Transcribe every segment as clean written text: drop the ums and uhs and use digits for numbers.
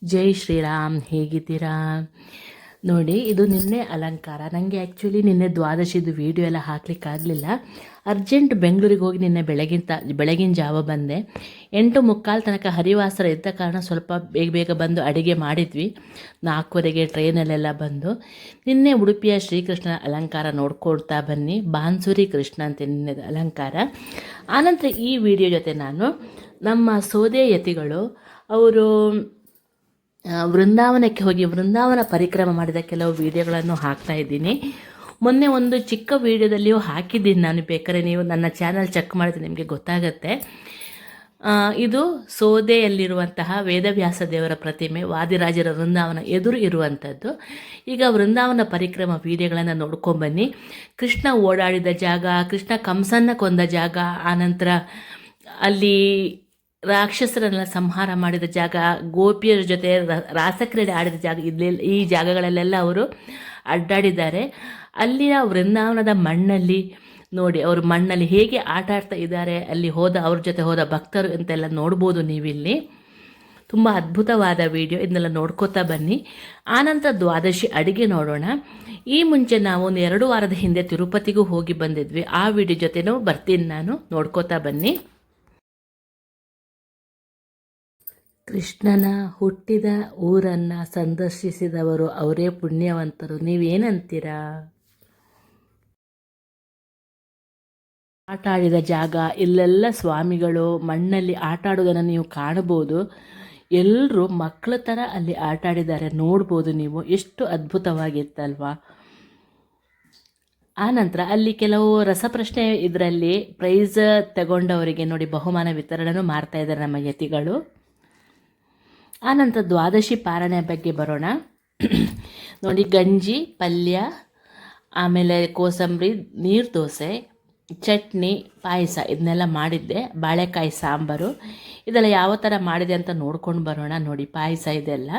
ಜೈ ಶ್ರೀರಾಮ್, ಹೇಗಿದ್ದೀರಾ? ನೋಡಿ, ಇದು ನಿನ್ನೆ ಅಲಂಕಾರ. ನನಗೆ ಆ್ಯಕ್ಚುಲಿ ನಿನ್ನೆ ದ್ವಾದಶಿದು ವೀಡಿಯೋ ಎಲ್ಲ ಹಾಕ್ಲಿಕ್ಕಾಗಲಿಲ್ಲ. ಅರ್ಜೆಂಟ್ ಬೆಂಗಳೂರಿಗೆ ಹೋಗಿ ನಿನ್ನೆ ಬೆಳಗಿನ ಜಾವ ಬಂದೆ. 8:45 ತನಕ ಹರಿವಾಸರ ಇದ್ದ ಕಾರಣ ಸ್ವಲ್ಪ ಬೇಗ ಬೇಗ ಬಂದು ಅಡುಗೆ ಮಾಡಿದ್ವಿ. 4:15 ಟ್ರೈನಲ್ಲೆಲ್ಲ ಬಂದು ನಿನ್ನೆ ಉಡುಪಿಯ ಶ್ರೀಕೃಷ್ಣನ ಅಲಂಕಾರ ನೋಡ್ಕೊಳ್ತಾ ಬನ್ನಿ. ಬಾನ್ಸುರಿ ಕೃಷ್ಣ ಅಂತ ನಿನ್ನೆದ ಅಲಂಕಾರ. ಆನಂತರ ಈ ವಿಡಿಯೋ ಜೊತೆ ನಾನು ನಮ್ಮ ಸೋದೆ ಯತಿಗಳು ಅವರು ವೃಂದಾವನಕ್ಕೆ ಹೋಗಿ ವೃಂದಾವನ ಪರಿಕ್ರಮ ಮಾಡಿದ ಕೆಲವು ವಿಡಿಯೋಗಳನ್ನು ಹಾಕ್ತಾ ಇದ್ದೀನಿ. ಮೊನ್ನೆ ಒಂದು ಚಿಕ್ಕ ವಿಡಿಯೋದಲ್ಲಿಯೂ ಹಾಕಿದ್ದೀನಿ ನಾನು. ಬೇಕಾದ್ರೆ ನೀವು ನನ್ನ ಚಾನಲ್ ಚೆಕ್ ಮಾಡಿದ್ರೆ ನಿಮಗೆ ಗೊತ್ತಾಗುತ್ತೆ. ಇದು ಸೋದೆಯಲ್ಲಿರುವಂತಹ ವೇದವ್ಯಾಸ ದೇವರ ಪ್ರತಿಮೆ, ವಾದಿರಾಜರ ವೃಂದಾವನ ಎದುರು ಇರುವಂಥದ್ದು. ಈಗ ವೃಂದಾವನ ಪರಿಕ್ರಮ ವಿಡಿಯೋಗಳನ್ನು ನೋಡ್ಕೊಂಬನ್ನಿ. ಕೃಷ್ಣ ಓಡಾಡಿದ ಜಾಗ, ಕೃಷ್ಣ ಕಂಸನ್ನ ಕೊಂದ ಜಾಗ, ಆನಂತರ ಅಲ್ಲಿ ರಾಕ್ಷಸರನ್ನೆಲ್ಲ ಸಂಹಾರ ಮಾಡಿದ ಜಾಗ, ಗೋಪಿಯರ ಜೊತೆ ರಾಸಕ್ರೀಡೆ ಆಡಿದ ಜಾಗ, ಈ ಜಾಗಗಳಲ್ಲೆಲ್ಲ ಅವರು ಅಡ್ಡಾಡಿದ್ದಾರೆ. ಅಲ್ಲಿನ ವೃಂದಾವನದ ಮಣ್ಣಲ್ಲಿ ನೋಡಿ, ಅವರು ಮಣ್ಣಲ್ಲಿ ಹೇಗೆ ಆಟ ಆಡ್ತಾ ಇದ್ದಾರೆ, ಅಲ್ಲಿ ಅವ್ರ ಜೊತೆ ಹೋದ ಭಕ್ತರು ಅಂತೆಲ್ಲ ನೋಡ್ಬೋದು ನೀವಿಲ್ಲಿ. ತುಂಬ ಅದ್ಭುತವಾದ ವಿಡಿಯೋ, ಇದನ್ನೆಲ್ಲ ನೋಡ್ಕೋತಾ ಬನ್ನಿ. ಆನಂತರ ದ್ವಾದಶಿ ಅಡುಗೆ ನೋಡೋಣ. ಈ ಮುಂಚೆ ನಾವು ಒಂದು 2 ವಾರದ ಹಿಂದೆ ತಿರುಪತಿಗೂ ಹೋಗಿ ಬಂದಿದ್ವಿ. ಆ ವಿಡಿಯೋ ಜೊತೆನೂ ಬರ್ತೀನಿ ನಾನು, ನೋಡ್ಕೋತಾ ಬನ್ನಿ. ಕೃಷ್ಣನ ಹುಟ್ಟಿದ ಊರನ್ನು ಸಂದರ್ಶಿಸಿದವರು ಅವರೇ ಪುಣ್ಯವಂತರು. ನೀವೇನಂತೀರಾ? ಆಟ ಆಡಿದ ಜಾಗ, ಇಲ್ಲೆಲ್ಲ ಸ್ವಾಮಿಗಳು ಮಣ್ಣಲ್ಲಿ ಆಟ ಆಡೋದನ್ನು ನೀವು ಕಾಣಬಹುದು. ಎಲ್ಲರೂ ಮಕ್ಕಳ ಥರ ಅಲ್ಲಿ ಆಟ ಆಡಿದ್ದಾರೆ, ನೋಡ್ಬೋದು ನೀವು. ಎಷ್ಟು ಅದ್ಭುತವಾಗಿತ್ತಲ್ವಾ? ಆನಂತರ ಅಲ್ಲಿ ಕೆಲವು ರಸಪ್ರಶ್ನೆ, ಇದರಲ್ಲಿ ಪ್ರೈಸ್ ತಗೊಂಡವರಿಗೆ ನೋಡಿ ಬಹುಮಾನ ವಿತರಣೆನೂ ಮಾಡ್ತಾ ಇದ್ದಾರೆ ನಮ್ಮ ಯತಿಗಳು. ಆನಂತರ ದ್ವಾದಶಿ ಪಾರಣೆ ಬಗ್ಗೆ ಬರೋಣ. ನೋಡಿ, ಗಂಜಿ, ಪಲ್ಯ, ಆಮೇಲೆ ಕೋಸಂಬರಿ, ನೀರು ದೋಸೆ, ಚಟ್ನಿ, ಪಾಯಸ ಇದನ್ನೆಲ್ಲ ಮಾಡಿದ್ದೆ. ಬಾಳೆಕಾಯಿ ಸಾಂಬಾರು ಇದೆಲ್ಲ ಯಾವ ಥರ ಮಾಡಿದೆ ಅಂತ ನೋಡ್ಕೊಂಡು ಬರೋಣ. ನೋಡಿ, ಪಾಯಸ ಇದೆಲ್ಲ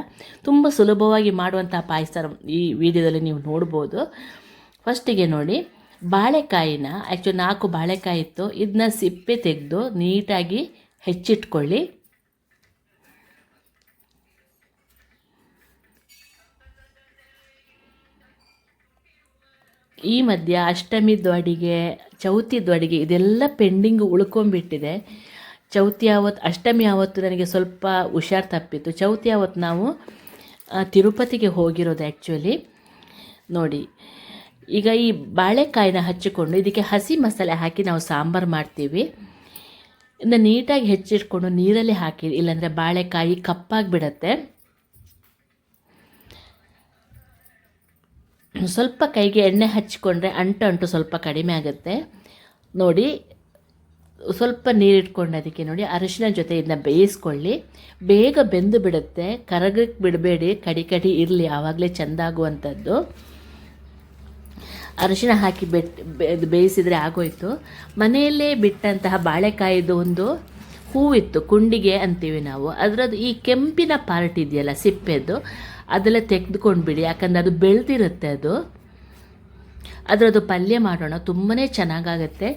ತುಂಬ ಸುಲಭವಾಗಿ ಮಾಡುವಂಥ ಪಾಯಸ ಈ ವಿಡಿಯೋದಲ್ಲಿ ನೀವು ನೋಡ್ಬೋದು. ಫಸ್ಟಿಗೆ ನೋಡಿ, ಬಾಳೆಕಾಯಿನ ಆ್ಯಕ್ಚುಲಿ 4 ಬಾಳೆಕಾಯಿ ಇತ್ತು. ಇದನ್ನ ಸಿಪ್ಪೆ ತೆಗೆದು ನೀಟಾಗಿ ಹೆಚ್ಚಿಟ್ಕೊಳ್ಳಿ. ಈ ಮಧ್ಯ ಅಷ್ಟಮಿದ್ದು ಅಡಿಗೆ, ಚೌತಿದ್ದು ಅಡಿಗೆ ಇದೆಲ್ಲ ಪೆಂಡಿಂಗ್ ಉಳ್ಕೊಂಬಿಟ್ಟಿದೆ. ಚೌತಿ ಆವತ್ತು, ಅಷ್ಟಮಿ ಆವತ್ತು ನನಗೆ ಸ್ವಲ್ಪ ಹುಷಾರು ತಪ್ಪಿತ್ತು. ಚೌತಿ ಆವತ್ತು ನಾವು ತಿರುಪತಿಗೆ ಹೋಗಿರೋದು ಆ್ಯಕ್ಚುಲಿ. ನೋಡಿ, ಈಗ ಈ ಬಾಳೆಕಾಯಿನ ಹಚ್ಚಿಕೊಂಡು ಇದಕ್ಕೆ ಹಸಿ ಮಸಾಲೆ ಹಾಕಿ ನಾವು ಸಾಂಬಾರು ಮಾಡ್ತೀವಿ. ಇದನ್ನು ನೀಟಾಗಿ ಹೆಚ್ಚಿಟ್ಕೊಂಡು ನೀರಲ್ಲಿ ಹಾಕಿ, ಇಲ್ಲಾಂದರೆ ಬಾಳೆಕಾಯಿ ಕಪ್ಪಾಗಿಬಿಡತ್ತೆ. ಸ್ವಲ್ಪ ಕೈಗೆ ಎಣ್ಣೆ ಹಚ್ಚಿಕೊಂಡ್ರೆ ಅಂಟು ಸ್ವಲ್ಪ ಕಡಿಮೆ ಆಗುತ್ತೆ. ನೋಡಿ, ಸ್ವಲ್ಪ ನೀರಿಟ್ಕೊಂಡು ಅದಕ್ಕೆ ನೋಡಿ ಅರಿಶಿನ ಜೊತೆ ಇದನ್ನ ಬೇಯಿಸ್ಕೊಳ್ಳಿ. ಬೇಗ ಬೆಂದು ಬಿಡುತ್ತೆ, ಕರಗಕ್ಕೆ ಬಿಡಬೇಡಿ, ಕಡಿ ಇರಲಿ, ಆವಾಗಲೇ ಚೆಂದಾಗುವಂಥದ್ದು. ಅರಿಶಿನ ಹಾಕಿ ಬೇಯಿಸಿದರೆ ಆಗೋಯ್ತು. ಮನೆಯಲ್ಲೇ ಬಿಟ್ಟಂತಹ ಬಾಳೆಕಾಯಿದು ಒಂದು ಹೂವಿತ್ತು, ಕುಂಡಿಗೆ ಅಂತೀವಿ ನಾವು. ಅದರದ್ದು ಈ ಕೆಂಪಿನ ಪಾರ್ಟ್ ಇದೆಯಲ್ಲ, ಸಿಪ್ಪೆದು, ಅದೆಲ್ಲ ತೆಗೆದುಕೊಂಡು ಬಿಡಿ, ಯಾಕಂದರೆ ಅದು ಬೆಳೆದಿರುತ್ತೆ. ಅದರದ್ದು ಪಲ್ಯ ಮಾಡೋಣ, ತುಂಬಾ ಚೆನ್ನಾಗಾಗತ್ತೆ.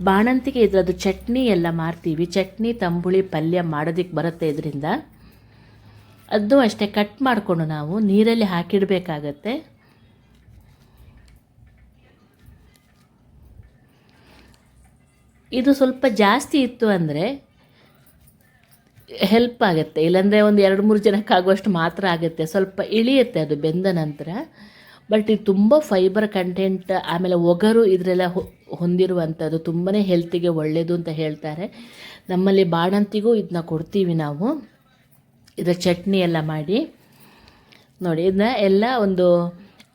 ಬಾಣಂತಿಗೆ ಇದರದ್ದು ಚಟ್ನಿ ಎಲ್ಲ ಮಾಡ್ತೀವಿ. ಚಟ್ನಿ, ತಂಬುಳಿ, ಪಲ್ಯ ಮಾಡೋದಕ್ಕೆ ಬರುತ್ತೆ ಇದರಿಂದ. ಅದು ಅಷ್ಟೇ, ಕಟ್ ಮಾಡಿಕೊಂಡು ನಾವು ನೀರಲ್ಲಿ ಹಾಕಿಡಬೇಕಾಗತ್ತೆ. ಇದು ಸ್ವಲ್ಪ ಜಾಸ್ತಿ ಇತ್ತು ಅಂದರೆ ಹೆಲ್ಪ್ ಆಗುತ್ತೆ, ಇಲ್ಲಾಂದರೆ ಒಂದು 2-3 ಜನಕ್ಕಾಗುವಷ್ಟು ಮಾತ್ರ ಆಗುತ್ತೆ. ಸ್ವಲ್ಪ ಇಳಿಯುತ್ತೆ ಅದು ಬೆಂದ ನಂತರ. ಬಟ್ ಇದು ತುಂಬ ಫೈಬರ್ ಕಂಟೆಂಟ್, ಆಮೇಲೆ ಒಗರು ಇದರೆಲ್ಲ ಹೊಂದಿರುವಂಥದ್ದು, ತುಂಬಾ ಹೆಲ್ತಿಗೆ ಒಳ್ಳೆಯದು ಅಂತ ಹೇಳ್ತಾರೆ. ನಮ್ಮಲ್ಲಿ ಬಾಣಂತಿಗೂ ಇದನ್ನ ಕೊಡ್ತೀವಿ ನಾವು, ಇದರ ಚಟ್ನಿ ಎಲ್ಲ ಮಾಡಿ. ನೋಡಿ, ಇದನ್ನ ಎಲ್ಲ ಒಂದು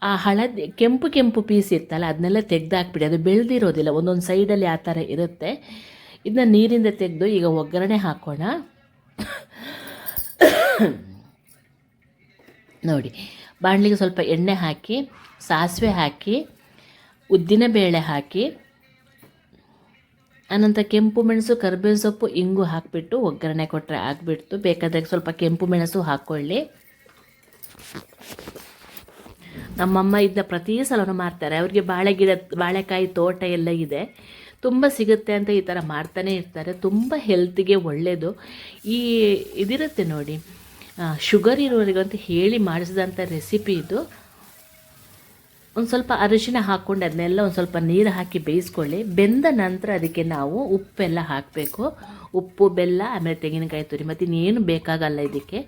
ಆ ಹಳದಿ ಕೆಂಪು ಪೀಸ್ ಇತ್ತಲ್ಲ, ಅದನ್ನೆಲ್ಲ ತೆಗೆದಾಕ್ಬಿಡಿ. ಅದು ಬೆಳೆದಿರೋದಿಲ್ಲ, ಒಂದೊಂದು ಸೈಡಲ್ಲಿ ಆ ಥರ ಇರುತ್ತೆ. ಇದನ್ನ ನೀರಿಂದ ತೆಗೆದು ಈಗ ಒಗ್ಗರಣೆ ಹಾಕೋಣ. ನೋಡಿ, ಬಾಣಲಿಗೆ ಸ್ವಲ್ಪ ಎಣ್ಣೆ ಹಾಕಿ, ಸಾಸಿವೆ ಹಾಕಿ, ಉದ್ದಿನಬೇಳೆ ಹಾಕಿ, ಅನಂತರ ಕೆಂಪು ಮೆಣಸು, ಕರಿಬೇವಿನ ಸೊಪ್ಪು, ಇಂಗು ಹಾಕಿಬಿಟ್ಟು ಒಗ್ಗರಣೆ ಕೊಟ್ಟರೆ ಆಗಿಬಿಡ್ತು. ಬೇಕಾದರೆ ಸ್ವಲ್ಪ ಕೆಂಪು ಮೆಣಸು ಹಾಕ್ಕೊಳ್ಳಿ. ನಮ್ಮಮ್ಮ ಇದನ್ನ ಪ್ರತಿ ಸಲನೂ ಮಾಡ್ತಾರೆ. ಅವ್ರಿಗೆ ಬಾಳೆಕಾಯಿ ತೋಟ ಎಲ್ಲ ಇದೆ, ತುಂಬ ಸಿಗುತ್ತೆ ಅಂತ ಈ ಥರ ಮಾಡ್ತಾನೆ ಇರ್ತಾರೆ. ತುಂಬ ಹೆಲ್ತಿಗೆ ಒಳ್ಳೆಯದು. ಇದಿರುತ್ತೆ ನೋಡಿ, ಶುಗರ್ ಇರೋರಿಗಂತ ಹೇಳಿ ಮಾಡಿಸಿದಂಥ ರೆಸಿಪಿ ಇದು. ಒಂದು ಸ್ವಲ್ಪ ಅರಿಶಿನ ಹಾಕ್ಕೊಂಡು ಅದನ್ನೆಲ್ಲ ಒಂದು ಸ್ವಲ್ಪ ನೀರು ಹಾಕಿ ಬೇಯಿಸ್ಕೊಳ್ಳಿ. ಬೆಂದ ನಂತರ ಅದಕ್ಕೆ ನಾವು ಉಪ್ಪೆಲ್ಲ ಹಾಕಬೇಕು. ಉಪ್ಪು, ಬೆಲ್ಲ, ಆಮೇಲೆ ತೆಂಗಿನಕಾಯಿ ತುರಿ, ಮತ್ತು ಇನ್ನೇನು ಬೇಕಾಗಲ್ಲ ಇದಕ್ಕೆ.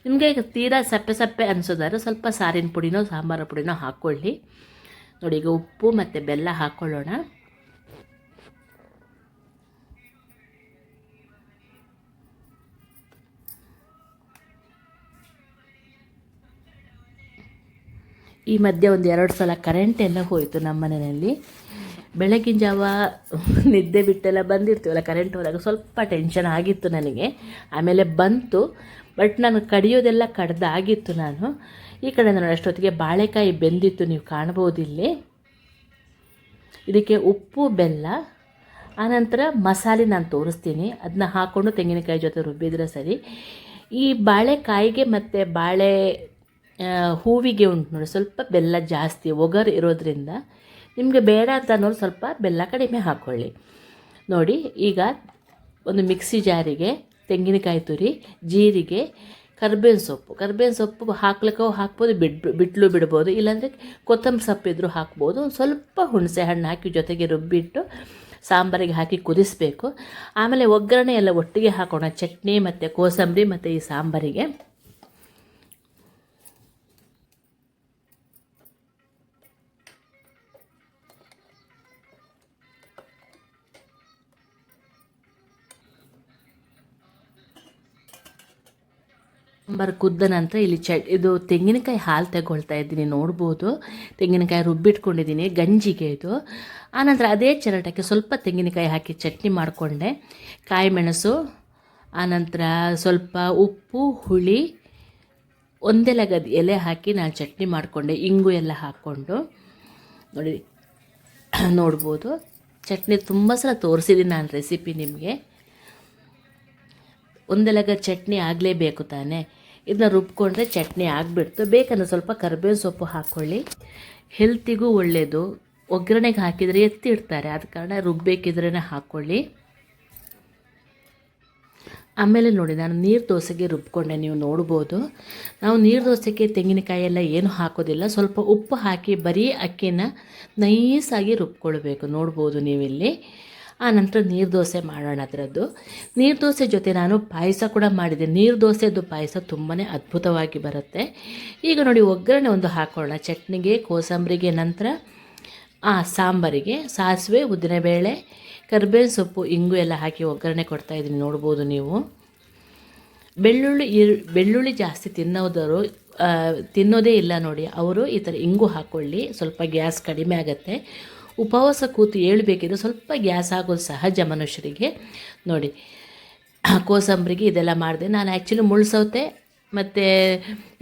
ನಿಮಗೆ ತೀರಾ ಸಪ್ಪೆ ಸಪ್ಪೆ ಅನಿಸೋದಾದ್ರೆ ಸ್ವಲ್ಪ ಸಾರಿನ ಪುಡಿನೋ ಸಾಂಬಾರು ಪುಡಿನೋ ಹಾಕ್ಕೊಳ್ಳಿ. ನೋಡಿ, ಈಗ ಉಪ್ಪು ಮತ್ತು ಬೆಲ್ಲ ಹಾಕ್ಕೊಳ್ಳೋಣ. ಈ ಮಧ್ಯೆ ಒಂದು 2 ಸಲ ಕರೆಂಟ್ ಎಲ್ಲ ಹೋಯಿತು ನಮ್ಮ ಮನೆಯಲ್ಲಿ. ಬೆಳಗಿನ ಜಾವ ನಿದ್ದೆ ಬಿಟ್ಟೆಲ್ಲ ಬಂದಿರ್ತೀವಲ್ಲ, ಕರೆಂಟ್ ಹೋದಾಗ ಸ್ವಲ್ಪ ಟೆನ್ಷನ್ ಆಗಿತ್ತು ನನಗೆ. ಆಮೇಲೆ ಬಂತು, ಬಟ್ ನಾನು ಕಡಿಯೋದೆಲ್ಲ ಕಡ್ದಾಗಿತ್ತು. ನಾನು ಈ ಕಡೆ ನೋಡಿ ಅಷ್ಟೊತ್ತಿಗೆ ಬಾಳೆಕಾಯಿ ಬೆಂದಿತ್ತು, ನೀವು ಕಾಣ್ಬೋದು ಇಲ್ಲಿ. ಇದಕ್ಕೆ ಉಪ್ಪು, ಬೆಲ್ಲ, ಆನಂತರ ಮಸಾಲೆ ನಾನು ತೋರಿಸ್ತೀನಿ. ಅದನ್ನ ಹಾಕ್ಕೊಂಡು ತೆಂಗಿನಕಾಯಿ ಜೊತೆ ರುಬ್ಬಿದ್ರೆ ಸರಿ. ಈ ಬಾಳೆಕಾಯಿಗೆ ಮತ್ತು ಬಾಳೆ ಹೂವಿಗೆ ಉಂಟು ನೋಡಿ ಸ್ವಲ್ಪ ಬೆಲ್ಲ ಜಾಸ್ತಿ ಒಗರು ಇರೋದ್ರಿಂದ, ನಿಮಗೆ ಬೇಡ ಅಂತ ಅನ್ನೋರು ಸ್ವಲ್ಪ ಬೆಲ್ಲ ಕಡಿಮೆ ಹಾಕ್ಕೊಳ್ಳಿ. ನೋಡಿ, ಈಗ ಒಂದು ಮಿಕ್ಸಿ ಜಾರಿಗೆ ತೆಂಗಿನಕಾಯಿ ತುರಿ, ಜೀರಿಗೆ, ಕರ್ಬೇವಿನ ಸೊಪ್ಪು ಹಾಕ್ಲಿಕ್ಕೂ ಹಾಕ್ಬೋದು, ಬಿಡ್ಬೋದು. ಇಲ್ಲಾಂದರೆ ಕೊತ್ತಂಬರಿ ಸೊಪ್ಪು ಇದ್ದರೂ ಹಾಕ್ಬೋದು. ಸ್ವಲ್ಪ ಹುಣಸೆ ಹಣ್ಣು ಹಾಕಿ ಜೊತೆಗೆ ರುಬ್ಬಿಟ್ಟು ಸಾಂಬಾರಿಗೆ ಹಾಕಿ ಕುದಿಸಬೇಕು. ಆಮೇಲೆ ಒಗ್ಗರಣೆ ಎಲ್ಲ ಒಟ್ಟಿಗೆ ಹಾಕೋಣ, ಚಟ್ನಿ ಮತ್ತು ಕೋಸಂಬರಿ ಮತ್ತು ಈ ಸಾಂಬಾರಿಗೆ. ಸಾಂಬಾರು ಕುದ್ದ ನಂತರ ಇಲ್ಲಿ ಇದು ತೆಂಗಿನಕಾಯಿ ಹಾಲು ತಗೊಳ್ತಾ ಇದ್ದೀನಿ, ನೋಡ್ಬೋದು. ತೆಂಗಿನಕಾಯಿ ರುಬ್ಬಿಟ್ಕೊಂಡಿದ್ದೀನಿ ಗಂಜಿಗೆ ಇದು. ಆನಂತರ ಅದೇ ಚರಟಕ್ಕೆ ಸ್ವಲ್ಪ ತೆಂಗಿನಕಾಯಿ ಹಾಕಿ ಚಟ್ನಿ ಮಾಡಿಕೊಂಡೆ. ಕಾಯಿ ಮೆಣಸು, ಆನಂತರ ಸ್ವಲ್ಪ ಉಪ್ಪು, ಹುಳಿ, ಒಂದೆಲಗದ ಎಲೆ ಹಾಕಿ ನಾನು ಚಟ್ನಿ ಮಾಡಿಕೊಂಡೆ. ಇಂಗು ಎಲ್ಲ ಹಾಕ್ಕೊಂಡು ನೋಡಿ, ನೋಡ್ಬೋದು. ಚಟ್ನಿ ತುಂಬ ಸಲ ತೋರಿಸಿದ್ದೀನಿ ನಾನು ರೆಸಿಪಿ ನಿಮಗೆ. ಒಂದೆಲಗ ಚಟ್ನಿ ಆಗಲೇಬೇಕು ತಾನೇ. ಇದನ್ನ ರುಬ್ಕೊಂಡ್ರೆ ಚಟ್ನಿ ಆಗಿಬಿಡ್ತು. ಬೇಕಂದ್ರೆ ಸ್ವಲ್ಪ ಕರಿಬೇವಿನ ಸೊಪ್ಪು ಹಾಕ್ಕೊಳ್ಳಿ, ಹೆಲ್ತಿಗೂ ಒಳ್ಳೆಯದು. ಒಗ್ಗರಣೆಗೆ ಹಾಕಿದರೆ ಎತ್ತಿಡ್ತಾರೆ, ಆದ ಕಾರಣ ರುಬ್ಬೇಕಿದ್ರೇ ಹಾಕ್ಕೊಳ್ಳಿ. ಆಮೇಲೆ ನೋಡಿ, ನಾನು ನೀರು ದೋಸೆಗೆ ರುಬ್ಕೊಂಡೆ, ನೀವು ನೋಡ್ಬೋದು. ನಾವು ನೀರು ದೋಸೆಗೆ ತೆಂಗಿನಕಾಯಿ ಎಲ್ಲ ಏನು ಹಾಕೋದಿಲ್ಲ, ಸ್ವಲ್ಪ ಉಪ್ಪು ಹಾಕಿ ಬರೀ ಅಕ್ಕಿನ ನೈಸಾಗಿ ರುಬ್ಕೊಳ್ಬೇಕು, ನೋಡ್ಬೋದು ನೀವಿಲ್ಲಿ. ಆನಂತರ ನೀರು ದೋಸೆ ಮಾಡೋಣ. ಅದರದ್ದು ನೀರು ದೋಸೆ ಜೊತೆ ನಾನು ಪಾಯಸ ಕೂಡ ಮಾಡಿದೆ. ನೀರು ದೋಸೆದು ಪಾಯಸ ತುಂಬಾ ಅದ್ಭುತವಾಗಿ ಬರುತ್ತೆ. ಈಗ ನೋಡಿ, ಒಗ್ಗರಣೆ ಒಂದು ಹಾಕೋಣ ಚಟ್ನಿಗೆ, ಕೋಸಂಬರಿಗೆ, ನಂತರ ಸಾಂಬಾರಿಗೆ ಸಾಸಿವೆ, ಉದ್ದಿನಬೇಳೆ, ಕರಿಬೇವಿನ ಸೊಪ್ಪು, ಇಂಗು ಎಲ್ಲ ಹಾಕಿ ಒಗ್ಗರಣೆ ಕೊಡ್ತಾಯಿದ್ದೀನಿ, ನೋಡ್ಬೋದು ನೀವು. ಬೆಳ್ಳುಳ್ಳಿ ಜಾಸ್ತಿ ತಿನ್ನೋದೇ ಇಲ್ಲ ನೋಡಿ, ಅವರು ಈ ಥರ ಇಂಗು ಹಾಕ್ಕೊಳ್ಳಿ, ಸ್ವಲ್ಪ ಗ್ಯಾಸ್ ಕಡಿಮೆ ಆಗುತ್ತೆ. ಉಪವಾಸ ಕೂತು ಏಳಬೇಕಿದ್ರೆ ಸ್ವಲ್ಪ ಗ್ಯಾಸ್ ಆಗೋದು ಸಹಜ ಮನುಷ್ಯರಿಗೆ. ನೋಡಿ, ಕೋಸಂಬರಿಗೆ ಇದೆಲ್ಲ ಮಾಡಿದೆ ನಾನು. ಆ್ಯಕ್ಚುಲಿ ಮುಳ್ಳು ಸೌತೆ ಮತ್ತು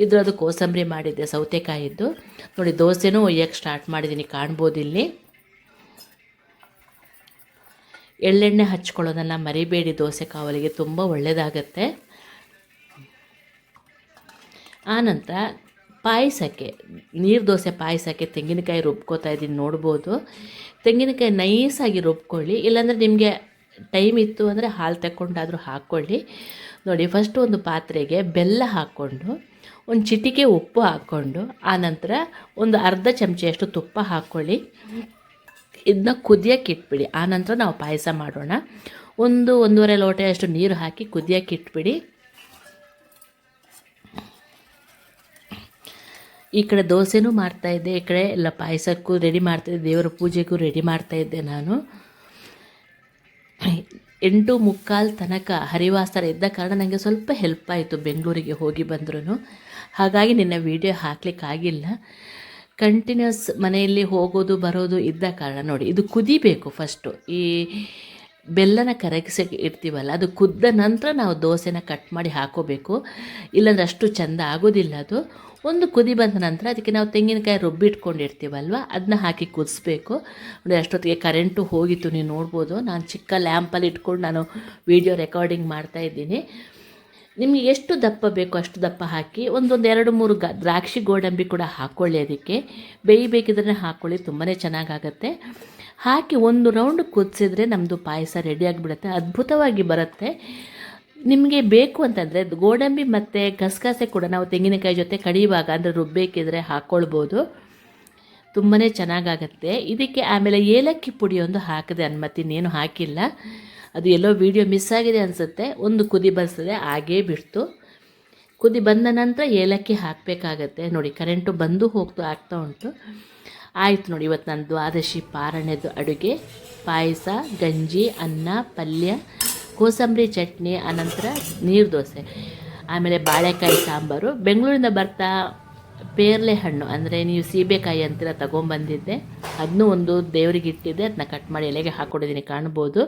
ಇದ್ರದ್ದು ಕೋಸಂಬರಿ ಮಾಡಿದ್ದೆ, ಸೌತೆಕಾಯಿದ್ದು. ನೋಡಿ, ದೋಸೆನೂ ಒಯ್ಯಕ್ಕೆ ಸ್ಟಾರ್ಟ್ ಮಾಡಿದ್ದೀನಿ, ಕಾಣ್ಬೋದು ಇಲ್ಲಿ. ಎಳ್ಳೆಣ್ಣೆ ಹಚ್ಕೊಳ್ಳೋದನ್ನು ಮರಿಬೇಡಿ, ದೋಸೆ ಕಾವಲಿಗೆ ತುಂಬ ಒಳ್ಳೆಯದಾಗತ್ತೆ. ಆನಂತರ ಪಾಯಸಕ್ಕೆ, ನೀರು ದೋಸೆ ಪಾಯಸಕ್ಕೆ ತೆಂಗಿನಕಾಯಿ ರುಬ್ಕೋತಾ ಇದ್ದೀನಿ, ನೋಡ್ಬೋದು. ತೆಂಗಿನಕಾಯಿ ನೈಸಾಗಿ ರುಬ್ಕೊಳ್ಳಿ, ಇಲ್ಲಾಂದರೆ ನಿಮಗೆ ಟೈಮ್ ಇತ್ತು ಅಂದರೆ ಹಾಲು ತಗೊಂಡಾದರೂ ಹಾಕ್ಕೊಳ್ಳಿ. ನೋಡಿ, ಫಸ್ಟು ಒಂದು ಪಾತ್ರೆಗೆ ಬೆಲ್ಲ ಹಾಕ್ಕೊಂಡು, ಒಂದು ಚಿಟಿಕೆ ಉಪ್ಪು ಹಾಕ್ಕೊಂಡು, ಆನಂತರ ಒಂದು ಅರ್ಧ ಚಮಚೆಯಷ್ಟು ತುಪ್ಪ ಹಾಕ್ಕೊಳ್ಳಿ. ಇದನ್ನ ಕುದಿಯೋಕ್ಕೆ ಇಟ್ಬಿಡಿ. ಆನಂತರ ನಾವು ಪಾಯಸ ಮಾಡೋಣ. 1-1.5 ಲೋಟೆಯಷ್ಟು ನೀರು ಹಾಕಿ ಕುದಿಯೋಕ್ಕೆ ಇಟ್ಬಿಡಿ. ಈ ಕಡೆ ದೋಸೆನೂ ಮಾಡ್ತಾಯಿದ್ದೆ, ಈ ಕಡೆ ಎಲ್ಲ ಪಾಯಸಕ್ಕೂ ರೆಡಿ ಮಾಡ್ತಾಯಿದ್ದೆ, ದೇವರ ಪೂಜೆಗೂ ರೆಡಿ ಮಾಡ್ತಾಯಿದ್ದೆ ನಾನು. 8:45 ತನಕ ಹರಿವಾಸರ ಇದ್ದ ಕಾರಣ ನನಗೆ ಸ್ವಲ್ಪ ಹೆಲ್ಪ್ ಆಯಿತು, ಬೆಂಗಳೂರಿಗೆ ಹೋಗಿ ಬಂದ್ರೂ. ಹಾಗಾಗಿ ನಿನ್ನ ವೀಡಿಯೋ ಹಾಕಲಿಕ್ಕಾಗಿಲ್ಲ. ಕಂಟಿನ್ಯೂಸ್ ಮನೆಯಲ್ಲಿ ಹೋಗೋದು ಬರೋದು ಇದ್ದ ಕಾರಣ. ನೋಡಿ, ಇದು ಕುದಿಬೇಕು ಫಸ್ಟು. ಈ ಬೆಲ್ಲನ ಕರಗಿಸಿ ಇಡ್ತೀವಲ್ಲ, ಅದು ಕುದ್ದ ನಂತರ ನಾವು ದೋಸೆನ ಕಟ್ ಮಾಡಿ ಹಾಕೋಬೇಕು, ಇಲ್ಲಾಂದ್ರೆ ಅಷ್ಟು ಚೆಂದ ಆಗೋದಿಲ್ಲ ಅದು. ಒಂದು ಕುದಿ ಬಂದ ನಂತರ ಅದಕ್ಕೆ ನಾವು ತೆಂಗಿನಕಾಯಿ ರುಬ್ಬಿಟ್ಕೊಂಡಿರ್ತೀವಲ್ವ, ಅದನ್ನ ಹಾಕಿ ಕುದಿಸ್ಬೇಕು. ನೋಡಿ, ಅಷ್ಟೊತ್ತಿಗೆ ಕರೆಂಟು ಹೋಗಿತ್ತು, ನೀವು ನೋಡ್ಬೋದು. ನಾನು ಚಿಕ್ಕ ಲ್ಯಾಂಪಲ್ಲಿ ಇಟ್ಕೊಂಡು ನಾನು ವೀಡಿಯೋ ರೆಕಾರ್ಡಿಂಗ್ ಮಾಡ್ತಾಯಿದ್ದೀನಿ. ನಿಮಗೆ ಎಷ್ಟು ದಪ್ಪ ಬೇಕೋ ಅಷ್ಟು ದಪ್ಪ ಹಾಕಿ, 2-3 ದ್ರಾಕ್ಷಿ ಗೋಡಂಬಿ ಕೂಡ ಹಾಕ್ಕೊಳ್ಳಿ. ಅದಕ್ಕೆ ಬೇಯಬೇಕಿದ್ರೆ ಹಾಕ್ಕೊಳ್ಳಿ, ತುಂಬಾ ಚೆನ್ನಾಗಾಗತ್ತೆ. ಹಾಕಿ 1 ರೌಂಡ್ ಕುದಿಸಿದ್ರೆ ನಮ್ಮದು ಪಾಯಸ ರೆಡಿಯಾಗಿಬಿಡುತ್ತೆ, ಅದ್ಭುತವಾಗಿ ಬರುತ್ತೆ. ನಿಮಗೆ ಬೇಕು ಅಂತಂದರೆ ಗೋಡಂಬಿ ಮತ್ತು ಗಸಗಸೆ ಕೂಡ ನಾವು ತೆಂಗಿನಕಾಯಿ ಜೊತೆ ಕಡಿಯುವಾಗ ಅಂದರೆ ರುಬ್ಬೇಕಿದ್ರೆ ಹಾಕ್ಕೊಳ್ಬೋದು, ತುಂಬಾ ಚೆನ್ನಾಗಾಗತ್ತೆ. ಇದಕ್ಕೆ ಆಮೇಲೆ ಏಲಕ್ಕಿ ಪುಡಿ ಒಂದು ಹಾಕಿದೆ ಇನ್ನೇನು ಹಾಕಿಲ್ಲ. ಅದು ಎಲ್ಲೋ ವಿಡಿಯೋ ಮಿಸ್ ಆಗಿದೆ ಅನಿಸುತ್ತೆ. ಒಂದು ಕುದಿ ಬರ್ತದೆ, ಹಾಗೇ ಬಿಡ್ತು. ಕುದಿ ಬಂದ ನಂತರ ಏಲಕ್ಕಿ ಹಾಕಬೇಕಾಗತ್ತೆ. ನೋಡಿ ಕರೆಂಟು ಬಂದು ಆಗ್ತಾ ಉಂಟು. ಆಯಿತು ನೋಡಿ, ಇವತ್ತು ನಾನು ದ್ವಾದಶಿ ಪಾರಣೆದು ಅಡುಗೆ ಪಾಯಸ, ಗಂಜಿ, ಅನ್ನ, ಪಲ್ಯ, ಕೋಸಂಬರಿ ಚಟ್ನಿ, ಅನಂತರ ನೀರು ದೋಸೆ, ಆಮೇಲೆ ಬಾಳೆಕಾಯಿ ಸಾಂಬಾರು. ಬೆಂಗಳೂರಿಂದ ಬರ್ತಾ ಪೇರ್ಲೆ ಹಣ್ಣು ಅಂದರೆ ನೀವು ಸೀಬೆಕಾಯಿ ಅಂತೀರ ತಗೊಂಬಂದಿದ್ದೆ, ಅದನ್ನೂ ಒಂದು ದೇವರಿಗೆ ಇಟ್ಟಿದ್ದೆ, ಅದನ್ನ ಕಟ್ ಮಾಡಿ ಎಲೆಗೆ ಹಾಕ್ಕೊಂಡಿದ್ದೀನಿ, ಕಾಣ್ಬೋದು.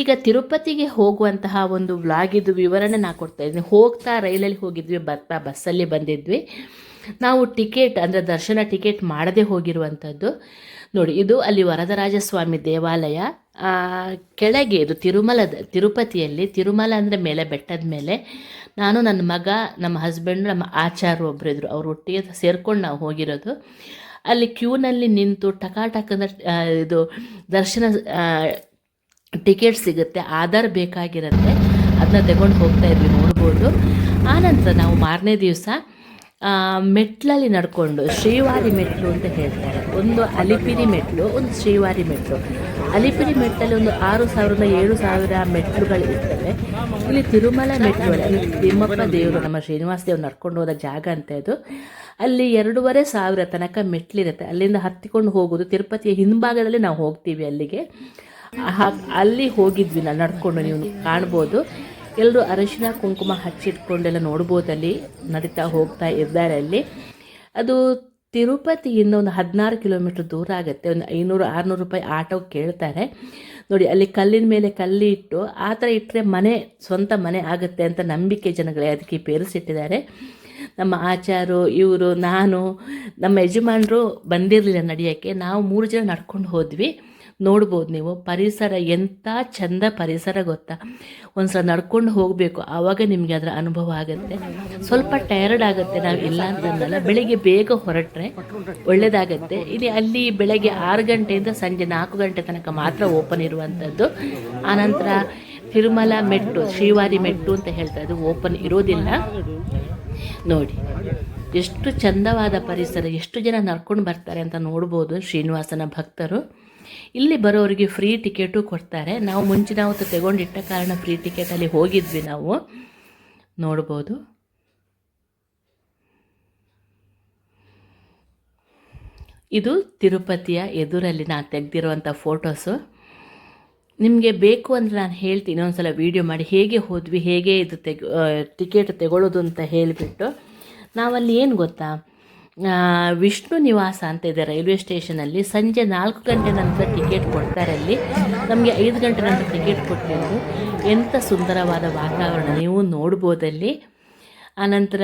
ಈಗ ತಿರುಪತಿಗೆ ಹೋಗುವಂತಹ ಒಂದು ವ್ಲಾಗಿದ್ದು ವಿವರಣೆ ನಾನು ಕೊಡ್ತಾಯಿದ್ದೀನಿ. ಹೋಗ್ತಾ ರೈಲಲ್ಲಿ ಹೋಗಿದ್ವಿ, ಬರ್ತಾ ಬಸ್ಸಲ್ಲಿ ಬಂದಿದ್ವಿ. ನಾವು ಟಿಕೆಟ್ ಅಂದರೆ ದರ್ಶನ ಟಿಕೆಟ್ ಮಾಡದೆ ಹೋಗಿರುವಂಥದ್ದು. ನೋಡಿ, ಇದು ಅಲ್ಲಿ ವರದರಾಜಸ್ವಾಮಿ ದೇವಾಲಯ ಕೆಳಗೆ. ಇದು ತಿರುಪತಿಯಲ್ಲಿ ತಿರುಮಲ ಅಂದರೆ ಮೇಲೆ, ಬೆಟ್ಟದ ಮೇಲೆ. ನಾನು, ನನ್ನ ಮಗ, ನಮ್ಮ ಹಸ್ಬೆಂಡು, ನಮ್ಮ ಆಚಾರ್ಯ ಒಬ್ಬರು ಇದ್ದರು, ಅವ್ರ ಒಟ್ಟಿಗೆ ಸೇರ್ಕೊಂಡು ನಾವು ಹೋಗಿರೋದು. ಅಲ್ಲಿ ಕ್ಯೂನಲ್ಲಿ ನಿಂತು ಟಕಾಟಕ್ ಅಂದರೆ ಇದು ದರ್ಶನ ಟಿಕೆಟ್ ಸಿಗುತ್ತೆ, ಆಧಾರ್ ಬೇಕಾಗಿರುತ್ತೆ, ಅದನ್ನ ತಗೊಂಡು ಹೋಗ್ತಾ ಇದ್ವಿ, ನೋಡ್ಬೋದು. ಆನಂತರ ನಾವು ಮಾರನೇ ದಿವಸ ಮೆಟ್ಲಲ್ಲಿ ನಡ್ಕೊಂಡು, ಶ್ರೀವಾರಿ ಮೆಟ್ಲು ಅಂತ ಹೇಳ್ತಾರೆ, ಒಂದು ಅಲಿಪಿರಿ ಮೆಟ್ಲು, ಒಂದು ಶ್ರೀವಾರಿ ಮೆಟ್ಲು. ಅಲಿಪಿರಿ ಮೆಟ್ಟಲ್ಲಿ ಒಂದು 6,000 7,000 ಮೆಟ್ಲುಗಳು ಇರ್ತವೆ. ಇಲ್ಲಿ ತಿರುಮಲ ಮೆಟ್ಲು ಅಲ್ಲಿ ತಿಮ್ಮಪ್ಪ ದೇವರು, ನಮ್ಮ ಶ್ರೀನಿವಾಸ ದೇವರು ನಡ್ಕೊಂಡು ಹೋದ ಜಾಗ ಅಂತ ಇದು. ಅಲ್ಲಿ 2,500 ತನಕ ಮೆಟ್ಲಿರುತ್ತೆ. ಅಲ್ಲಿಂದ ಹತ್ತಿಕೊಂಡು ಹೋಗೋದು. ತಿರುಪತಿಯ ಹಿಂಭಾಗದಲ್ಲಿ ನಾವು ಹೋಗ್ತೀವಿ ಅಲ್ಲಿಗೆ. ಅಲ್ಲಿ ಹೋಗಿದ್ವಿ ನಾನು ನಡ್ಕೊಂಡು, ನೀವು ಕಾಣ್ಬೋದು. ಎಲ್ಲರೂ ಅರಿಶಿನ ಕುಂಕುಮ ಹಚ್ಚಿಟ್ಕೊಂಡೆಲ್ಲ ನೋಡ್ಬೋದು. ಅಲ್ಲಿ ನಡೀತಾ ಹೋಗ್ತಾ ಇದ್ದಾರೆ. ಅಲ್ಲಿ ಅದು ತಿರುಪತಿಯಿಂದ ಒಂದು 16 ಕಿಲೋಮೀಟ್ರ್ ದೂರ ಆಗುತ್ತೆ. ಒಂದು 500-600 ರೂಪಾಯಿ ಆಟೋ ಕೇಳ್ತಾರೆ. ನೋಡಿ, ಅಲ್ಲಿ ಕಲ್ಲಿನ ಮೇಲೆ ಕಲ್ಲಿ ಇಟ್ಟು ಆ ಥರ ಇಟ್ಟರೆ ಸ್ವಂತ ಮನೆ ಆಗುತ್ತೆ ಅಂತ ನಂಬಿಕೆ ಜನಗಳೇ, ಅದಕ್ಕೆ ಪೇರಿಸಿಟ್ಟಿದ್ದಾರೆ. ನಮ್ಮ ಆಚಾರು, ಇವರು, ನಾನು, ನಮ್ಮ ಯಜಮಾನರು ಬಂದಿರಲಿಲ್ಲ ನಡೆಯೋಕ್ಕೆ. ನಾವು 3 ಜನ ನಡ್ಕೊಂಡು ಹೋದ್ವಿ. ನೋಡ್ಬೋದು ನೀವು ಪರಿಸರ, ಎಂಥ ಚಂದ ಪರಿಸರ ಗೊತ್ತಾ. ಒಂದು ಸಲ ನಡ್ಕೊಂಡು ಹೋಗಬೇಕು, ಆವಾಗ ನಿಮಗೆ ಅದರ ಅನುಭವ ಆಗುತ್ತೆ. ಸ್ವಲ್ಪ ಟಯರ್ಡ್ ಆಗುತ್ತೆ, ನಾವು ಇಲ್ಲ ಅಂತಂದಲ್ಲ. ಬೆಳಿಗ್ಗೆ ಬೇಗ ಹೊರಟ್ರೆ ಒಳ್ಳೆಯದಾಗತ್ತೆ. ಇಲ್ಲಿ ಅಲ್ಲಿ ಬೆಳಗ್ಗೆ 6 ಗಂಟೆಯಿಂದ ಸಂಜೆ 4 ಗಂಟೆ ತನಕ ಮಾತ್ರ ಓಪನ್ ಇರುವಂಥದ್ದು. ಆನಂತರ ತಿರುಮಲ ಮೆಟ್ಟು, ಶ್ರೀವಾರಿ ಮೆಟ್ಟು ಅಂತ ಹೇಳ್ತಾರೆ, ಅದು ಓಪನ್ ಇರೋದಿಲ್ಲ. ನೋಡಿ ಎಷ್ಟು ಚಂದವಾದ ಪರಿಸರ, ಎಷ್ಟು ಜನ ನಡ್ಕೊಂಡು ಬರ್ತಾರೆ ಅಂತ ನೋಡ್ಬೋದು ಶ್ರೀನಿವಾಸನ ಭಕ್ತರು. ಇಲ್ಲಿ ಬರೋರಿಗೆ ಫ್ರೀ ಟಿಕೆಟು ಕೊಡ್ತಾರೆ. ನಾವು ಮುಂಚಿನ ಹೊತ್ತು ತಗೊಂಡಿಟ್ಟ ಕಾರಣ ಫ್ರೀ ಟಿಕೆಟಲ್ಲಿ ಹೋಗಿದ್ವಿ ನಾವು, ನೋಡ್ಬೋದು. ಇದು ತಿರುಪತಿಯ ಎದುರಲ್ಲಿ ನಾನು ತೆಗೆದಿರುವಂಥ ಫೋಟೋಸು. ನಿಮಗೆ ಬೇಕು ಅಂದರೆ ನಾನು ಹೇಳ್ತೀನಿ, ಇನ್ನೊಂದ್ಸಲ ವೀಡಿಯೋ ಮಾಡಿ ಹೇಗೆ ಹೋದ್ವಿ, ಹೇಗೆ ಇದು ಟಿಕೆಟ್ ತಗೊಳ್ಳೋದು ಅಂತ ಹೇಳಿಬಿಟ್ಟು. ನಾವಲ್ಲಿ ಏನು ಗೊತ್ತಾ, ವಿಷ್ಣು ನಿವಾಸ ಅಂತ ಇದೆ ರೈಲ್ವೆ ಸ್ಟೇಷನಲ್ಲಿ. ಸಂಜೆ 4 ಗಂಟೆ ನಂತರ ಟಿಕೆಟ್ ಕೊಡ್ತಾರೆ. ಅಲ್ಲಿ ನಮಗೆ 5 ಗಂಟೆ ನಂತರ ಟಿಕೆಟ್ ಕೊಟ್ಟಿದ್ದು. ಎಂಥ ಸುಂದರವಾದ ವಾತಾವರಣ ನೀವು ನೋಡ್ಬೋದಲ್ಲಿ. ಆನಂತರ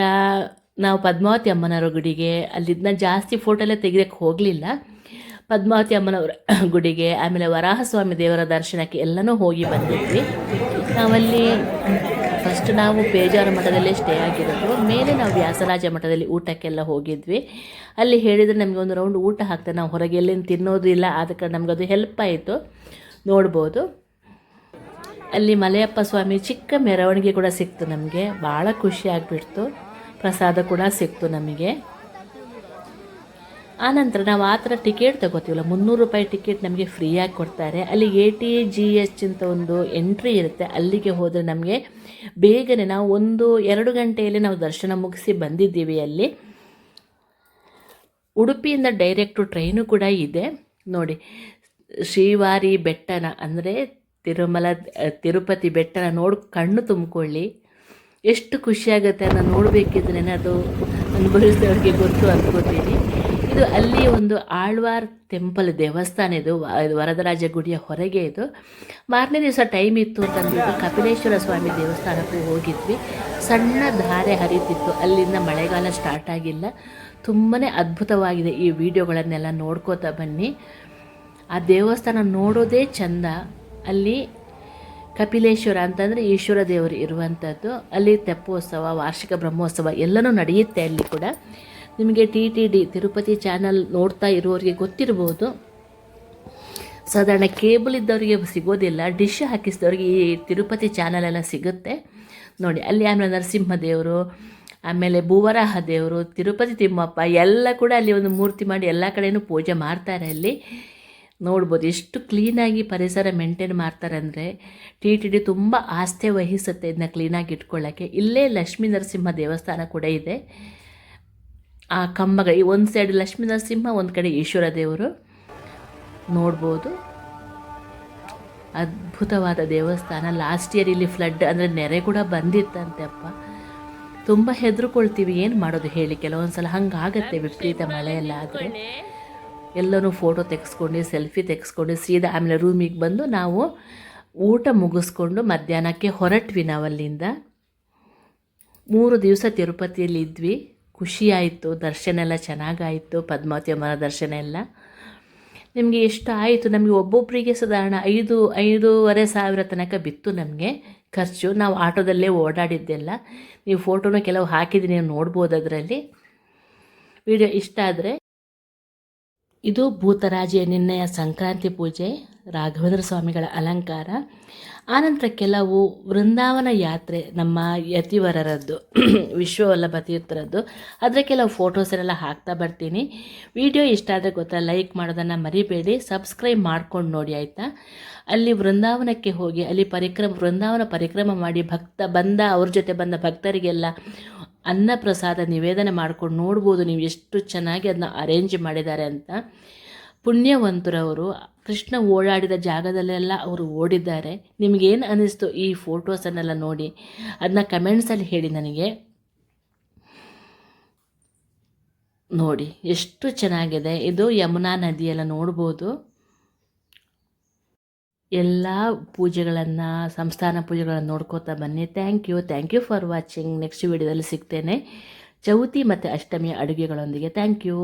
ನಾವು ಪದ್ಮಾವತಿ ಅಮ್ಮನವರ ಗುಡಿಗೆ, ಅಲ್ಲಿದ್ದನ್ನ ಜಾಸ್ತಿ ಫೋಟೋ ಎಲ್ಲ ತೆಗಿಯೋಕ್ಕೆ ಹೋಗಲಿಲ್ಲ. ಪದ್ಮಾವತಿ ಅಮ್ಮನವರ ಗುಡಿಗೆ, ಆಮೇಲೆ ವರಾಹಸ್ವಾಮಿ ದೇವರ ದರ್ಶನಕ್ಕೆ ಎಲ್ಲನೂ ಹೋಗಿ ಬಂದಿದ್ವಿ. ನಾವಲ್ಲಿ ಫಸ್ಟ್ ನಾವು ಬೇಜಾರ ಮಠದಲ್ಲೇ ಸ್ಟೇ ಆಗಿರೋದು. ಮೇಲೆ ನಾವು ವ್ಯಾಸರಾಜ ಮಠದಲ್ಲಿ ಊಟಕ್ಕೆಲ್ಲ ಹೋಗಿದ್ವಿ. ಅಲ್ಲಿ ಹೇಳಿದರೆ ನಮಗೆ ಒಂದು ರೌಂಡ್ ಊಟ ಹಾಕ್ತಾರೆ. ನಾವು ಹೊರಗೆ ಎಲ್ಲಿಂದ ತಿನ್ನೋದು ಇಲ್ಲ, ಅದಕ್ಕೆ ನಮಗದು ಹೆಲ್ಪ್ ಆಯಿತು. ನೋಡ್ಬೋದು ಅಲ್ಲಿ ಮಲೆಯಪ್ಪ ಸ್ವಾಮಿ ಚಿಕ್ಕ ಮೆರವಣಿಗೆ ಕೂಡ ಸಿಕ್ತು ನಮಗೆ. ಭಾಳ ಖುಷಿ ಆಗಿಬಿಡ್ತು. ಪ್ರಸಾದ ಕೂಡ ಸಿಕ್ತು ನಮಗೆ. ಆನಂತರ ನಾವು ಆ ಥರ ಟಿಕೆಟ್ ತಗೋತೀವಲ್ಲ, 300 ರೂಪಾಯಿ ಟಿಕೆಟ್ ನಮಗೆ ಫ್ರೀಯಾಗಿ ಕೊಡ್ತಾರೆ. ಅಲ್ಲಿ ATGH ಅಂತ ಒಂದು ಎಂಟ್ರಿ ಇರುತ್ತೆ. ಅಲ್ಲಿಗೆ ಹೋದರೆ ನಮಗೆ ಬೇಗನೆ, ನಾವು 1-2 ಗಂಟೆಯಲ್ಲಿ ನಾವು ದರ್ಶನ ಮುಗಿಸಿ ಬಂದಿದ್ದೀವಿ. ಅಲ್ಲಿ ಉಡುಪಿಯಿಂದ ಡೈರೆಕ್ಟು ಟ್ರೈನು ಕೂಡ ಇದೆ. ನೋಡಿ, ಶ್ರೀವಾರಿ ಬೆಟ್ಟನ ಅಂದರೆ ತಿರುಪತಿ ಬೆಟ್ಟನ ನೋಡಿ ಕಣ್ಣು ತುಂಬಿಕೊಳ್ಳಿ. ಎಷ್ಟು ಖುಷಿಯಾಗುತ್ತೆ ಅನ್ನೋ ನೋಡಬೇಕಿದ್ರೆ ಅದು ಅನುಭವಿಸಿದವ್ರಿಗೆ ಗೊತ್ತು ಅನ್ಕೋತೀನಿ. ಇದು ಅಲ್ಲಿ ಒಂದು ಆಳ್ವಾರ್ ಟೆಂಪಲ್ ದೇವಸ್ಥಾನ, ಇದು ವರದರಾಜ ಗುಡಿಯ ಹೊರಗೆ. ಇದು ಮಾರನೇ ದಿವಸ ಟೈಮ್ ಇತ್ತು ಅಂತಂದ್ಬಿಟ್ಟು ಕಪಿಲೇಶ್ವರ ಸ್ವಾಮಿ ದೇವಸ್ಥಾನಕ್ಕೂ ಹೋಗಿದ್ವಿ. ಸಣ್ಣ ಧಾರೆ ಹರಿತಿತ್ತು, ಅಲ್ಲಿಂದ ಮಳೆಗಾಲ ಸ್ಟಾರ್ಟ್ ಆಗಿಲ್ಲ. ತುಂಬಾ ಅದ್ಭುತವಾಗಿದೆ. ಈ ವಿಡಿಯೋಗಳನ್ನೆಲ್ಲ ನೋಡ್ಕೋತಾ ಬನ್ನಿ. ಆ ದೇವಸ್ಥಾನ ನೋಡೋದೇ ಚಂದ. ಅಲ್ಲಿ ಕಪಿಲೇಶ್ವರ ಅಂತಂದರೆ ಈಶ್ವರ ದೇವರು ಇರುವಂಥದ್ದು. ಅಲ್ಲಿ ತೆಪ್ಪೋತ್ಸವ, ವಾರ್ಷಿಕ ಬ್ರಹ್ಮೋತ್ಸವ ಎಲ್ಲನೂ ನಡೆಯುತ್ತೆ ಅಲ್ಲಿ ಕೂಡ. ನಿಮಗೆ TTD ತಿರುಪತಿ ಚಾನಲ್ ನೋಡ್ತಾ ಇರೋರಿಗೆ ಗೊತ್ತಿರ್ಬೋದು. ಸಾಧಾರಣ ಕೇಬಲ್ ಇದ್ದವರಿಗೆ ಸಿಗೋದಿಲ್ಲ, ಡಿಶ್ ಹಾಕಿಸಿದವ್ರಿಗೆ ಈ ತಿರುಪತಿ ಚಾನಲ್ ಎಲ್ಲ ಸಿಗುತ್ತೆ. ನೋಡಿ ಅಲ್ಲಿ ಆಮೇಲೆ ನರಸಿಂಹದೇವರು, ಆಮೇಲೆ ಭೂವರಾಹ ದೇವರು, ತಿರುಪತಿ ತಿಮ್ಮಪ್ಪ ಎಲ್ಲ ಕೂಡ ಅಲ್ಲಿ ಒಂದು ಮೂರ್ತಿ ಮಾಡಿ ಎಲ್ಲ ಕಡೆಯೂ ಪೂಜೆ ಮಾಡ್ತಾರೆ. ಅಲ್ಲಿ ನೋಡ್ಬೋದು ಎಷ್ಟು ಕ್ಲೀನಾಗಿ ಪರಿಸರ ಮೇಂಟೈನ್ ಮಾಡ್ತಾರೆ ಅಂದರೆ ಟಿ ಟಿ ಡಿ ತುಂಬ ಆಸ್ಥೆ ವಹಿಸುತ್ತೆ ಇದನ್ನ ಕ್ಲೀನಾಗಿ ಇಟ್ಕೊಳ್ಳೋಕ್ಕೆ. ಇಲ್ಲೇ ಲಕ್ಷ್ಮೀ ನರಸಿಂಹ ದೇವಸ್ಥಾನ ಕೂಡ ಇದೆ. ಆ ಕಂಬಗಳು ಈ ಒಂದು ಸೈಡ್ ಲಕ್ಷ್ಮೀ ನರಸಿಂಹ, ಒಂದು ಕಡೆ ಈಶ್ವರ ದೇವರು ನೋಡ್ಬೋದು. ಅದ್ಭುತವಾದ ದೇವಸ್ಥಾನ. ಲಾಸ್ಟ್ ಇಯರ್ ಇಲ್ಲಿ ಫ್ಲಡ್ ಅಂದರೆ ನೆರೆ ಕೂಡ ಬಂದಿತ್ತಂತೆ ಅಪ್ಪ. ತುಂಬ ಹೆದರ್ಕೊಳ್ತೀವಿ, ಏನು ಮಾಡೋದು ಹೇಳಿ, ಕೆಲವೊಂದು ಸಲ ಹಂಗಾಗತ್ತೆ ವಿಪರೀತ ಮಳೆಯೆಲ್ಲ ಆದರೆ. ಎಲ್ಲರೂ ಫೋಟೋ ತೆಗೆಸ್ಕೊಂಡು ಸೆಲ್ಫಿ ತೆಗೆಸ್ಕೊಂಡು ಸೀದಾ ಆಮೇಲೆ ರೂಮಿಗೆ ಬಂದು ನಾವು ಊಟ ಮುಗಿಸ್ಕೊಂಡು ಮಧ್ಯಾಹ್ನಕ್ಕೆ ಹೊರಟ್ವಿ. ನಾವಲ್ಲಿಂದ 3 ದಿವಸ ತಿರುಪತಿಯಲ್ಲಿ ಇದ್ವಿ. ಖುಷಿಯಾಯಿತು, ದರ್ಶನ ಎಲ್ಲ ಚೆನ್ನಾಗಾಯಿತು, ಪದ್ಮಾವತಿ ಅಮ್ಮನ ದರ್ಶನ ಎಲ್ಲ. ನಿಮಗೆ ಎಷ್ಟು ಆಯಿತು, ನಮಗೆ ಒಬ್ಬೊಬ್ಬರಿಗೆ ಸಾಧಾರಣ 5,5,500 ಸಾವಿರ ತನಕ ಬಿತ್ತು ನಮಗೆ ಖರ್ಚು. ನಾವು ಆಟೋದಲ್ಲೇ ಓಡಾಡಿದ್ದೆಲ್ಲ. ನೀವು ಫೋಟೋನ ಕೆಲವು ಹಾಕಿದ್ದೀನಿ, ನೀವು ನೋಡ್ಬೋದು ಅದರಲ್ಲಿ. ವಿಡಿಯೋ ಇಷ್ಟ ಆದರೆ ಇದು ಭೂತರಾಜಿಯ ನಿರ್ಣಯ ಸಂಕ್ರಾಂತಿ ಪೂಜೆ, ರಾಘವೇಂದ್ರ ಸ್ವಾಮಿಗಳ ಅಲಂಕಾರ, ಆನಂತರ ಕೆಲವು ವೃಂದಾವನ ಯಾತ್ರೆ ನಮ್ಮ ಯತಿವರರದ್ದು ವಿಶ್ವವಲ್ಲಭ ತೀರ್ಥರದ್ದು, ಅದರ ಕೆಲವು ಫೋಟೋಸನ್ನೆಲ್ಲ ಹಾಕ್ತಾ ಬರ್ತೀನಿ. ವಿಡಿಯೋ ಇಷ್ಟ ಆದರೆ ಗೊತ್ತಾ, ಲೈಕ್ ಮಾಡೋದನ್ನು ಮರಿಬೇಡಿ, ಸಬ್ಸ್ಕ್ರೈಬ್ ಮಾಡ್ಕೊಂಡು ನೋಡಿ ಆಯಿತಾ. ಅಲ್ಲಿ ವೃಂದಾವನಕ್ಕೆ ಹೋಗಿ ಅಲ್ಲಿ ವೃಂದಾವನ ಪರಿಕ್ರಮ ಮಾಡಿ ಅವ್ರ ಜೊತೆ ಬಂದ ಭಕ್ತರಿಗೆಲ್ಲ ಅನ್ನ ಪ್ರಸಾದ ನಿವೇದನೆ ಮಾಡ್ಕೊಂಡು ನೋಡ್ಬೋದು ನೀವು ಎಷ್ಟು ಚೆನ್ನಾಗಿ ಅದನ್ನ ಅರೇಂಜ್ ಮಾಡಿದ್ದಾರೆ ಅಂತ. ಪುಣ್ಯವಂತರವರು, ಕೃಷ್ಣ ಓಡಾಡಿದ ಜಾಗದಲ್ಲೆಲ್ಲ ಅವರು ಓಡಿದ್ದಾರೆ. ನಿಮಗೇನು ಅನ್ನಿಸ್ತು ಈ ಫೋಟೋಸನ್ನೆಲ್ಲ ನೋಡಿ ಅದನ್ನ ಕಮೆಂಟ್ಸಲ್ಲಿ ಹೇಳಿ ನನಗೆ. ನೋಡಿ ಎಷ್ಟು ಚೆನ್ನಾಗಿದೆ. ಇದು ಯಮುನಾ ನದಿಯೆಲ್ಲ ನೋಡ್ಬೋದು. ಎಲ್ಲ ಪೂಜೆಗಳನ್ನು, ಸಂಸ್ಥಾನ ಪೂಜೆಗಳನ್ನು ನೋಡ್ಕೋತಾ ಬನ್ನಿ. Thank you for watching. Next ವಿಡಿಯೋದಲ್ಲಿ ಸಿಗ್ತೇನೆ ಚೌತಿ ಮತ್ತು ಅಷ್ಟಮಿಯ ಅಡುಗೆಗಳೊಂದಿಗೆ. Thank you.